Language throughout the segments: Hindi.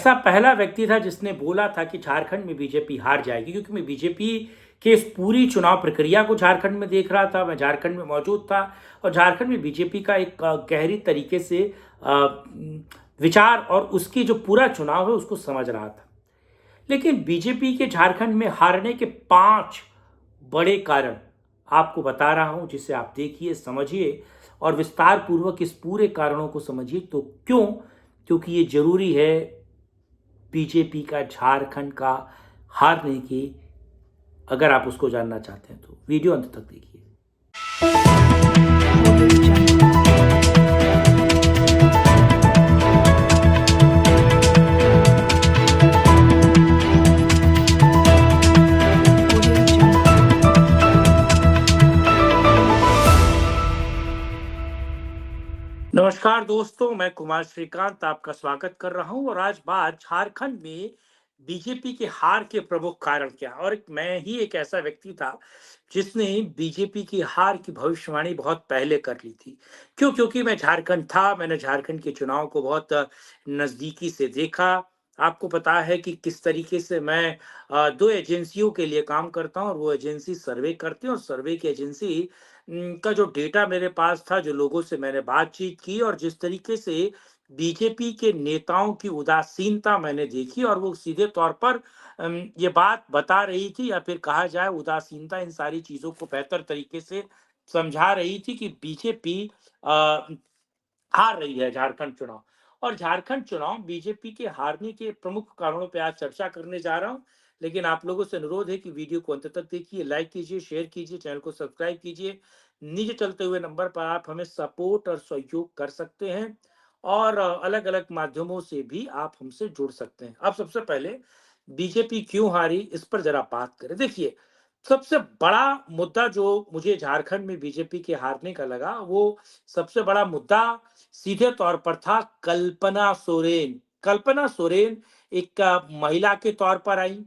ऐसा पहला व्यक्ति था जिसने बोला था कि झारखंड में बीजेपी हार जाएगी, क्योंकि मैं बीजेपी के इस पूरी चुनाव प्रक्रिया को झारखंड में देख रहा था। मैं झारखंड में मौजूद था और झारखंड में बीजेपी का एक गहरी तरीके से विचार और उसकी जो पूरा चुनाव है उसको समझ रहा था। लेकिन बीजेपी के झारखंड में हारने के 5 बड़े कारण आपको बता रहा हूं, जिसे आप देखिए, समझिए और विस्तार पूर्वक इस पूरे कारणों को समझिए। तो क्यों? क्योंकि ये जरूरी है बीजेपी का झारखंड का हारने की। अगर आप उसको जानना चाहते हैं तो वीडियो अंत तक देखिए। नमस्कार दोस्तों, मैं कुमार श्रीकांत आपका स्वागत कर रहा हूं और आज बात झारखंड में बीजेपी के हार के प्रमुख कारण क्या। और मैं ही एक ऐसा व्यक्ति था जिसने बीजेपी की हार की भविष्यवाणी बहुत पहले कर ली थी। क्यों? क्योंकि मैं झारखंड था, मैंने झारखंड के चुनाव को बहुत नजदीकी से देखा। आपको पता है कि किस तरीके से मैं 2 एजेंसियों के लिए काम करता हूं और वो एजेंसी सर्वे करती है और सर्वे की एजेंसी का जो डेटा मेरे पास था, जो लोगों से मैंने बातचीत की और जिस तरीके से बीजेपी के नेताओं की उदासीनता मैंने देखी, और वो सीधे तौर पर ये बात बता रही थी, या फिर कहा जाए उदासीनता इन सारी चीजों को बेहतर तरीके से समझा रही थी कि बीजेपी हार रही है झारखंड चुनाव। और झारखंड चुनाव बीजेपी के हारने के प्रमुख कारणों पे आज चर्चा करने जा रहा हूं। लेकिन आप लोगों से अनुरोध है कि वीडियो को अंत तक देखिए, लाइक कीजिए, शेयर कीजिए, चैनल को सब्सक्राइब कीजिए। नीचे चलते हुए नंबर पर आप हमें सपोर्ट और सहयोग कर सकते हैं और अलग अलग माध्यमों से भी आप हमसे जुड़ सकते हैं। अब सबसे पहले बीजेपी क्यों हारी, इस पर जरा बात करें। देखिए, सबसे बड़ा मुद्दा जो मुझे झारखंड में बीजेपी के हारने का लगा, वो सबसे बड़ा मुद्दा सीधे तौर पर था कल्पना सोरेन। कल्पना सोरेन एक महिला के तौर पर आई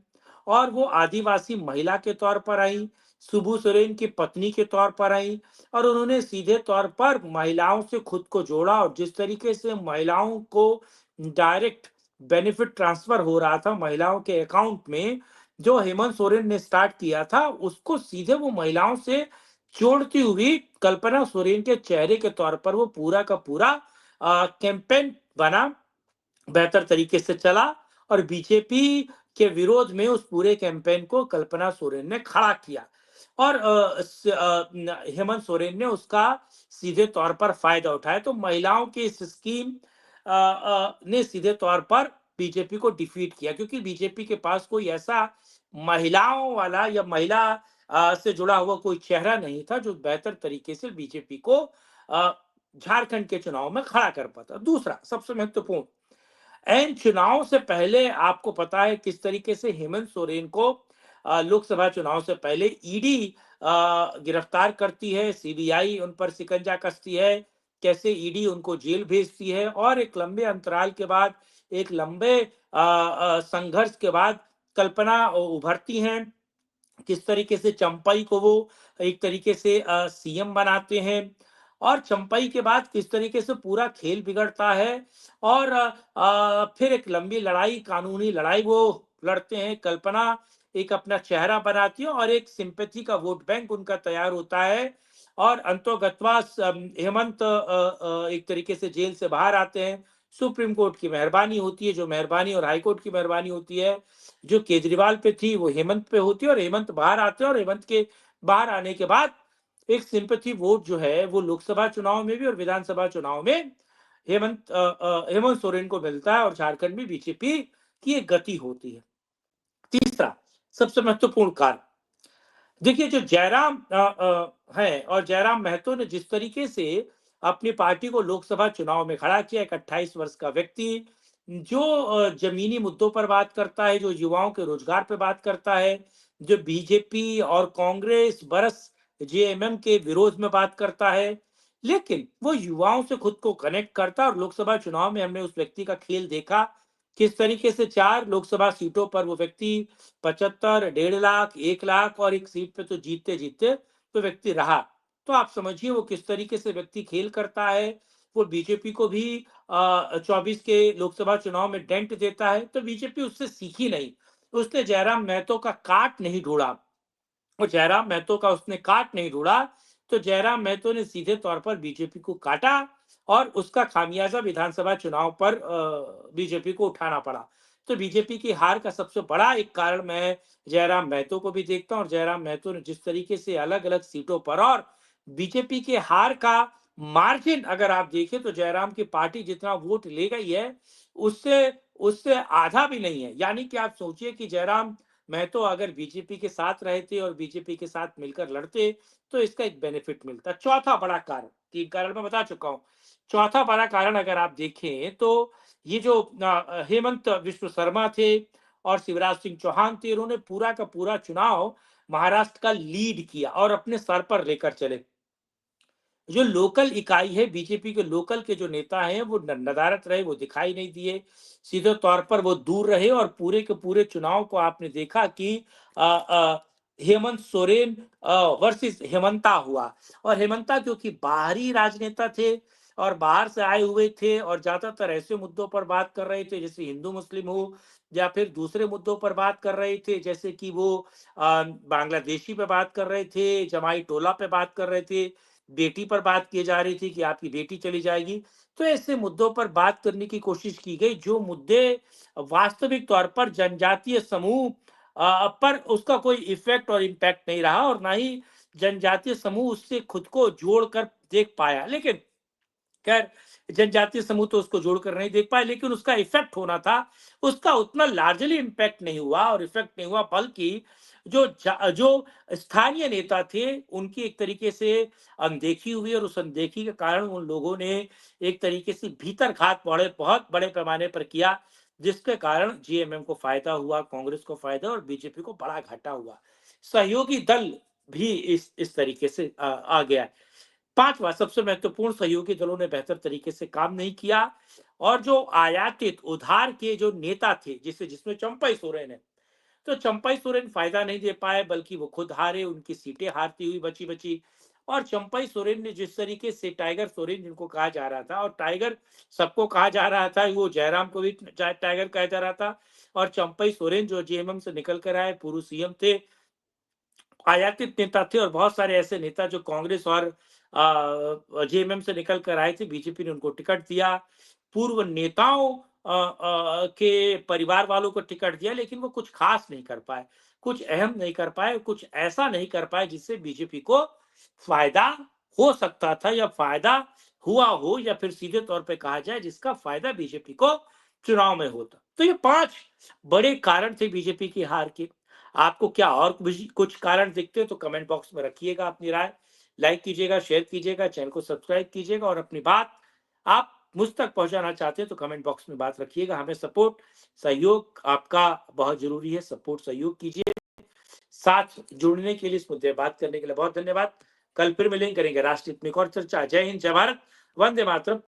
और वो आदिवासी महिला के तौर पर आई, सुबू सोरेन की पत्नी के तौर पर आई और उन्होंने सीधे तौर पर महिलाओं से खुद को जोड़ा। और जिस तरीके से महिलाओं को डायरेक्ट बेनिफिट ट्रांसफर हो रहा था महिलाओं के अकाउंट में, जो हेमंत सोरेन ने स्टार्ट किया था, उसको सीधे वो महिलाओं से जोड़ती हुई कल्पना सोरेन के चेहरे के तौर पर वो पूरा का पूरा कैंपेन बना, बेहतर तरीके से चला और बीजेपी के विरोध में उस पूरे कैंपेन को कल्पना सोरेन ने खड़ा किया और हेमंत सोरेन ने उसका सीधे तौर पर फायदा उठाया। तो महिलाओं की इस स्कीम ने सीधे तौर पर बीजेपी को डिफीट किया, क्योंकि बीजेपी के पास कोई ऐसा महिलाओं वाला या महिला से जुड़ा हुआ कोई चेहरा नहीं था जो बेहतर तरीके से बीजेपी को झारखंड के चुनाव में खड़ा कर पाता। दूसरा सबसे महत्वपूर्ण, एन चुनाव से पहले आपको पता है किस तरीके से हेमंत सोरेन को लोकसभा चुनाव से पहले ईडी गिरफ्तार करती है, सीबीआई उन पर शिकंजा कसती है, कैसे ईडी उनको जेल भेजती है और एक लंबे अंतराल के बाद, एक लंबे संघर्ष के बाद कल्पना उभरती हैं। किस तरीके से चंपई को वो एक तरीके से सीएम बनाते हैं और चंपई के बाद किस तरीके से पूरा खेल बिगड़ता है और फिर एक लंबी लड़ाई, कानूनी लड़ाई वो लड़ते हैं। कल्पना एक अपना चेहरा बनाती है और एक सिंपैथी का वोट बैंक उनका तैयार होता है और अंतोगत्वा हेमंत एक तरीके से जेल से बाहर आते हैं। सुप्रीम कोर्ट की मेहरबानी होती है, जो मेहरबानी, और हाई कोर्ट की मेहरबानी होती है जो केजरीवाल पे थी वो हेमंत पे होती है और हेमंत बाहर आते हैं। और हेमंत के बाहर आने के बाद एक सिंपैथी वोट जो है वो लोकसभा चुनाव में भी और विधानसभा चुनाव में हेमंत सोरेन को मिलता है और झारखंड में बीजेपी की एक गति होती है। तीसरा सबसे महत्वपूर्ण कारण, देखिए, जो जयराम है और जयराम महतो ने जिस तरीके से अपनी पार्टी को लोकसभा चुनाव में खड़ा किया, एक 28 वर्ष का व्यक्ति जो जमीनी मुद्दों पर बात करता है, जो युवाओं के रोजगार पर बात करता है, जो बीजेपी और कांग्रेस बरस जेएमएम के विरोध में बात करता है, लेकिन वो युवाओं से खुद को कनेक्ट करता है। और लोकसभा चुनाव में हमने उस व्यक्ति का खेल देखा, किस तरीके से 4 लोकसभा सीटों पर वो व्यक्ति 75, 1.5 लाख, 1 लाख और एक सीट पे तो जीतते जीतते तो व्यक्ति रहा। तो आप समझिए वो किस तरीके से व्यक्ति खेल करता है। वो बीजेपी को भी 24 के लोकसभा चुनाव में डेंट देता है, तो बीजेपी उससे सीखी नहीं। उसने जयराम महतो का काट नहीं ढूंढा। वो जयराम महतो का उसने काट नहीं ढूंढा, तो जयराम महतो ने सीधे तौर पर बीजेपी को काटा और उसका खामियाजा विधानसभा चुनाव पर बीजेपी को उठाना पड़ा। तो बीजेपी की हार का सबसे बड़ा एक कारण मैं जयराम महतो को भी देखता हूँ, और जयराम महतो ने जिस तरीके से अलग-अलग सीटों पर, और बीजेपी के हार का मार्जिन अगर आप देखें तो जयराम की पार्टी जितना वोट ले गई है, उससे उससे आधा भी नहीं है। यानी कि आप सोचिए कि जयराम महतो अगर बीजेपी के साथ रहते और बीजेपी के साथ मिलकर लड़ते, तो इसका एक बेनिफिट मिलता। चौथा बड़ा कारण, 3 कारण मैं बता चुका हूँ। चौथा बड़ा कारण अगर आप देखें तो ये जो हेमंत विश्व शर्मा थे और शिवराज सिंह चौहान थे, इन्होंने पूरा का पूरा चुनाव महाराष्ट्र का लीड किया और अपने सर पर लेकर चले। जो लोकल इकाई है, बीजेपी के लोकल के जो नेता हैं, वो नदारत रहे, वो दिखाई नहीं दिए। सीधे तौर पर वो दूर रहे और पूरे के पूरे चुनाव को आपने देखा कि हेमंत सोरेन वर्सेस हेमंता हुआ। और हेमंता क्योंकि बाहरी राजनेता थे और बाहर से आए हुए थे और ज्यादातर ऐसे मुद्दों पर बात कर रहे थे जैसे हिंदू मुस्लिम हो, या फिर दूसरे मुद्दों पर बात कर रहे थे जैसे कि वो बांग्लादेशी पे बात कर रहे थे, जमाई टोला पे बात कर रहे थे, बेटी पर बात की जा रही थी कि आपकी बेटी चली जाएगी। तो ऐसे मुद्दों पर बात करने की कोशिश की गई जो मुद्दे वास्तविक तौर पर जनजातीय समूह पर उसका कोई इफेक्ट और इम्पैक्ट नहीं रहा, और ना ही जनजातीय समूह उससे खुद को जोड़कर देख पाया। लेकिन खैर, जनजातीय समूह तो उसको जोड़कर नहीं देख पाए, लेकिन उसका इफेक्ट होना था, उसका उतना लार्जली इम्पैक्ट नहीं हुआ और इफेक्ट नहीं हुआ, बल्कि जो स्थानीय नेता थे उनकी एक तरीके से अनदेखी हुई, और उस अनदेखी के कारण उन लोगों ने एक तरीके से भीतर घात बहुत बड़े पैमाने पर किया, जिसके कारण जीएमएम को फायदा हुआ, कांग्रेस को फायदा और बीजेपी को बड़ा घाटा हुआ। सहयोगी दल भी इस तरीके से आ गया है। पांचवा सबसे महत्वपूर्ण, सहयोगी दलों ने बेहतर तरीके से काम नहीं किया, और जो आयातित उधार के जो नेता थे जिसमें चंपई सोरेन है, तो चंपई सोरेन फायदा नहीं दे पाए, बल्कि वो खुद हारे, उनकी सीटें हारती हुई बची बची। और चंपई सोरेन ने जिस तरीके से टाइगर सोरेन जिनको कहा जा रहा था, और टाइगर सबको कहा जा रहा था, वो जयराम को भी टाइगर कहा जा रहा था, और चंपई सोरेन जो जेएमएम से निकल कर आए, पूर्व सीएम थे, आयातित नेता थे, और बहुत सारे ऐसे नेता जो कांग्रेस और जेएमएम से निकल कर आए थे, बीजेपी ने उनको टिकट दिया। पूर्व नेताओं के परिवार वालों को टिकट दिया, लेकिन वो कुछ खास नहीं कर पाए, कुछ अहम नहीं कर पाए, कुछ ऐसा नहीं कर पाए जिससे बीजेपी को फायदा हो सकता था, या फायदा हुआ हो, या फिर सीधे तौर पे कहा जाए जिसका फायदा बीजेपी को चुनाव में होता। तो ये 5 बड़े कारण थे बीजेपी की हार के। आपको क्या और कुछ कारण दिखते हैं तो कमेंट बॉक्स में रखिएगा अपनी राय। लाइक कीजिएगा, शेयर कीजिएगा, चैनल को सब्सक्राइब कीजिएगा, और अपनी बात आप मुझ तक पहुंचाना चाहते हैं तो कमेंट बॉक्स में बात रखिएगा। हमें सपोर्ट, सहयोग आपका बहुत जरूरी है। सपोर्ट, सहयोग कीजिए। साथ जुड़ने के लिए, इस मुद्दे बात करने के लिए बहुत धन्यवाद। कल फिर मिलेंगे, करेंगे राष्ट्रहित में एक और चर्चा। जय हिंद, जय भारत, वंदे मातरम।